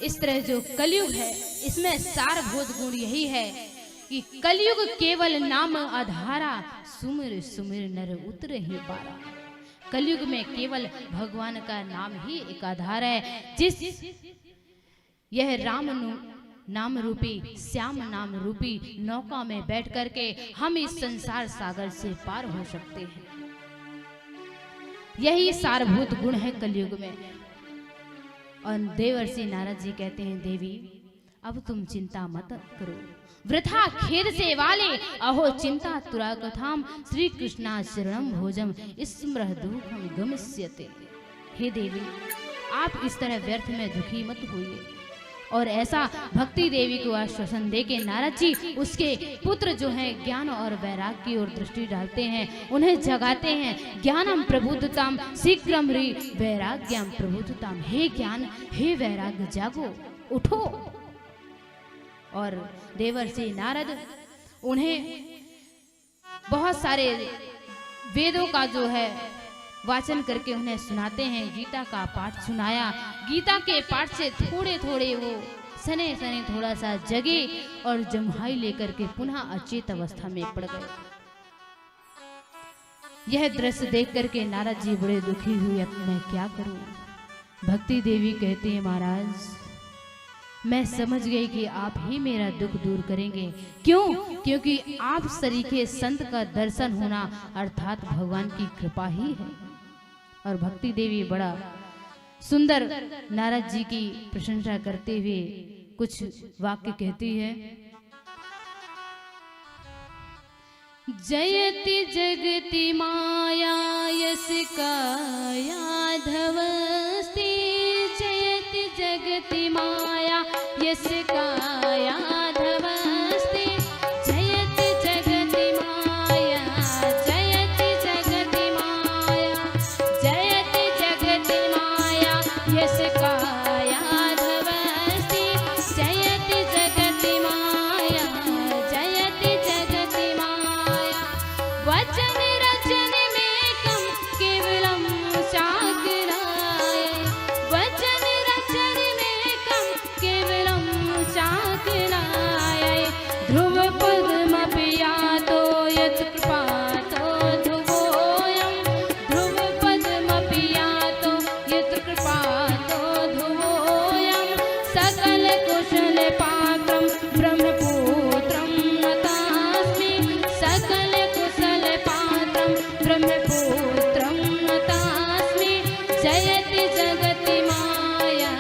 इस तरह जो कलयुग है इसमें सारभूत गुण यही है कि कलयुग केवल नाम आधारा, सुमिर सुमिर नर उतरे ही पारा। कलयुग में केवल भगवान का नाम ही एक आधार है। जिस यह राम नाम रूपी श्याम नाम रूपी नौका में बैठ करके हम इस संसार सागर से पार हो सकते हैं। यही सारभूत गुण है कलयुग में। और देवर्षि नारद जी कहते हैं, देवी अब तुम चिंता मत करो, वृथा खेद से वाले अहो चिंता तुरा कथाम, श्री कृष्णा शरणम भोजम स्मृह दुखम गमिष्यते। हे देवी आप इस तरह व्यर्थ में दुखी मत होइए। और ऐसा भक्ति देवी को आश्वासन देके नारद जी उसके पुत्र जो हैं ज्ञान और वैराग की ओर दृष्टि डालते हैं, उन्हें जगाते हैं। ज्ञानम प्रबुद्धताम शीघ्रम रि वैराग्यम प्रबुद्धताम। हे ज्ञान हे वैराग्य जागो उठो। और देवर्षि नारद उन्हें बहुत सारे वेदों का जो है वाचन करके उन्हें सुनाते हैं। गीता का पाठ सुनाया। गीता के पाठ से थोड़े थोड़े वो सने सने थोड़ा सा जगे और जम्हाई लेकर के पुनः अचेत अवस्था में पड़ गए। यह दृश्य देख करके नारद जी बड़े दुखी हुए, अब मैं क्या करूं। भक्ति देवी कहती है, महाराज मैं समझ गई कि आप ही मेरा दुख दूर करेंगे। क्यों? क्योंकि आप सरीखे संत का दर्शन होना अर्थात भगवान की कृपा ही है। और भक्ति देवी बड़ा सुंदर नारद जी की प्रशंसा करते हुए कुछ वाक्य कहती है। जयति जगति माया यस काया धवस्ति, जयति जगति माया यस काया धवस्ति, जयति जगति माया, जयति जगति माया, जयति जगति माया यस काया धवस्ति, जयति जगति माया, जयति जगति माया। वचन रचन में कम केवलम चाकराय, वचन रचन में कम केवलम चाकराय। ध्रुव पद्मपि यातो यत् कृपातो ध्रुवोऽयं, ध्रुव पद्मपि यातो यत् कृपातो ध्रुवोऽयं। सकल कुशल पात्रं ब्रह्मपुत्रं नतास्मि, सकल कुशल पात्रं ब्रह्मपुत्रं नतास्मि। जयति जगति माया,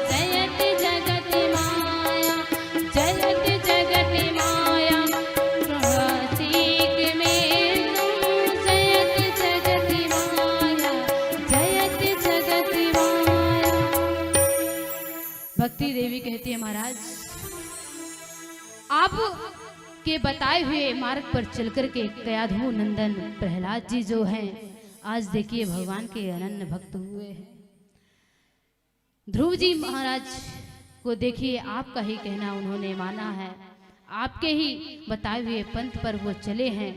जयति जगति माया, जयति जगति माया। प्रतीक में तुम जयति जगति माया, जयति जगति माया। भक्ति देवी कहती है, महाराज आप के बताए हुए मार्ग पर चल करके कयाधु नंदन प्रहलाद जी जो हैं आज देखिए भगवान के अनन्य भक्त हुए हैं। ध्रुव जी महाराज को देखिए आपका ही कहना उन्होंने माना है, आपके ही बताए हुए पंथ पर वो चले हैं।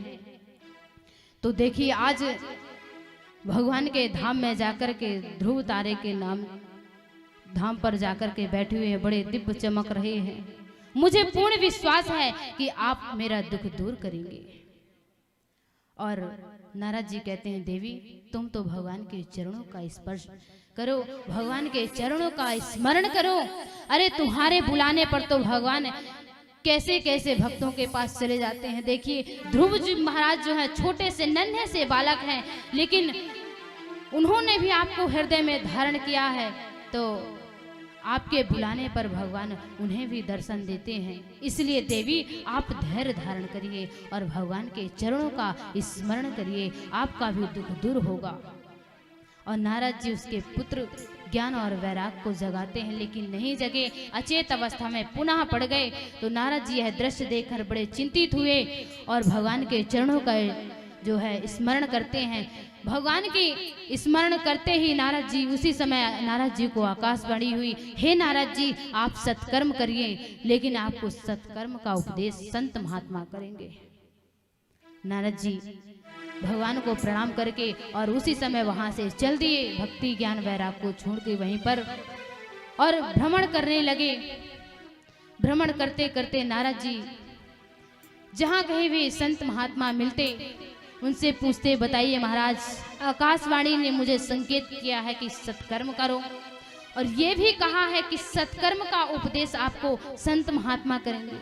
तो देखिए आज भगवान के धाम में जाकर के ध्रुव तारे के नाम धाम पर जाकर के बैठे हुए हैं, बड़े दिव्य चमक रहे हैं। मुझे पूर्ण विश्वास है कि आप मेरा दुख दूर करेंगे। और नारद जी कहते हैं, देवी तुम तो भगवान के चरणों का स्पर्श करो, भगवान के चरणों का स्मरण करो। अरे तुम्हारे बुलाने पर तो भगवान कैसे कैसे भक्तों के पास चले जाते हैं। देखिए ध्रुव जी महाराज जो है छोटे से नन्हे से बालक हैं, लेकिन उन्होंने भी आपको हृदय में धारण किया है। तो आपके बुलाने पर भगवान उन्हें भी दर्शन देते हैं। इसलिए देवी आप धैर्य धारण करिए और भगवान के चरणों का स्मरण करिए, आपका भी दुख दूर होगा। और नारद जी उसके पुत्र ज्ञान और वैराग को जगाते हैं, लेकिन नहीं जगे, अचेत अवस्था में पुनः पड़ गए। तो नारद जी यह दृश्य देखकर बड़े चिंतित हुए और भगवान के चरणों का जो है स्मरण करते हैं। भगवान की स्मरण करते ही नारद जी उसी समय नारद जी को आकाशवाणी हुई, हे नारद जी आप सत्कर्म करिए, लेकिन आपको सत्कर्म का उपदेश संत महात्मा करेंगे। नारद जी भगवान को प्रणाम करके और उसी समय वहां से चल दिए, भक्ति ज्ञान वैराग को छोड़ के वहीं पर और भ्रमण करने लगे। भ्रमण करते करते नारद जी जहां कहीं भी संत महात्मा मिलते उनसे पूछते, बताइए महाराज, आकाशवाणी ने मुझे संकेत किया है कि सत्कर्म करो, और ये भी कहा है कि सत्कर्म का उपदेश आपको संत महात्मा करेंगे।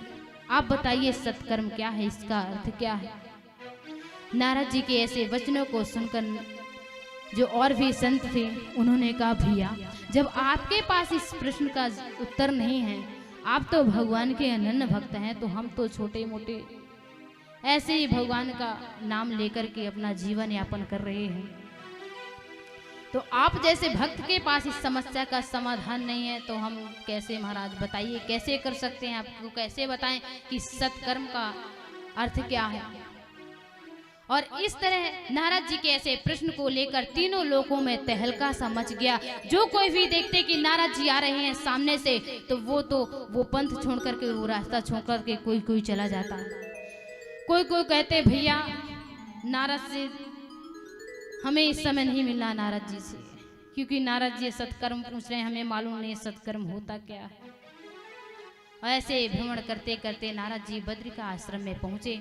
आप बताइए सत्कर्म क्या है, इसका अर्थ क्या है। नारद जी के ऐसे वचनों को सुनकर जो और भी संत थे उन्होंने कहा, भैया जब आपके पास इस प्रश्न का उत्तर नहीं है, आप तो भगवान के अनन्य भक्त हैं, तो हम तो छोटे मोटे ऐसे ही भगवान का नाम लेकर के अपना जीवन यापन कर रहे हैं। तो आप जैसे भक्त के पास इस समस्या का समाधान नहीं है, तो हम कैसे महाराज बताइए कैसे कर सकते हैं, आपको कैसे बताएं कि सत्कर्म का अर्थ क्या है। और इस तरह नारद जी के ऐसे प्रश्न को लेकर तीनों लोगों में तहलका सा मच गया। जो कोई भी देखते कि नारद जी आ रहे हैं सामने से, तो वो पंथ छोड़ करके, वो रास्ता छोड़ करके कोई चला जाता। कोई कहते, भैया नारद से हमें इस समय नहीं मिलना, नारद जी से, क्योंकि नारद जी सत्कर्म पूछ रहे हैं, हमें मालूम नहीं सत्कर्म होता क्या है। ऐसे भ्रमण करते करते नारद जी बद्री का आश्रम में पहुंचे।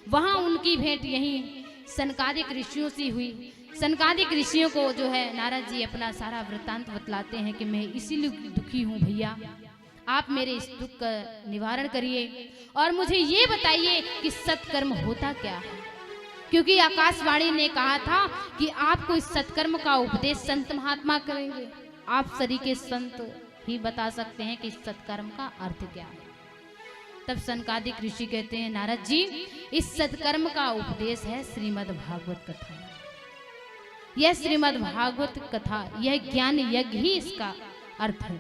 वहां उनकी भेंट यहीं सनकादिक ऋषियों से हुई। सनकादिक ऋषियों को जो है नारद जी अपना सारा वृत्तांत बतलाते हैं कि मैं इसीलिए दुखी हूं भैया, आप मेरे इस दुख का निवारण करिए और मुझे ये बताइए कि सत्कर्म होता क्या है। क्योंकि आकाशवाणी ने कहा था कि आपको इस सत्कर्म का उपदेश संत महात्मा करेंगे। आप सरी के संत ही बता सकते हैं कि सत्कर्म का अर्थ क्या है। तब सनकादिक ऋषि कहते हैं, नारद जी इस सत्कर्म का उपदेश है श्रीमद् भागवत कथा। यह श्रीमद् भागवत कथा, यह ज्ञान यज्ञ ही इसका अर्थ है।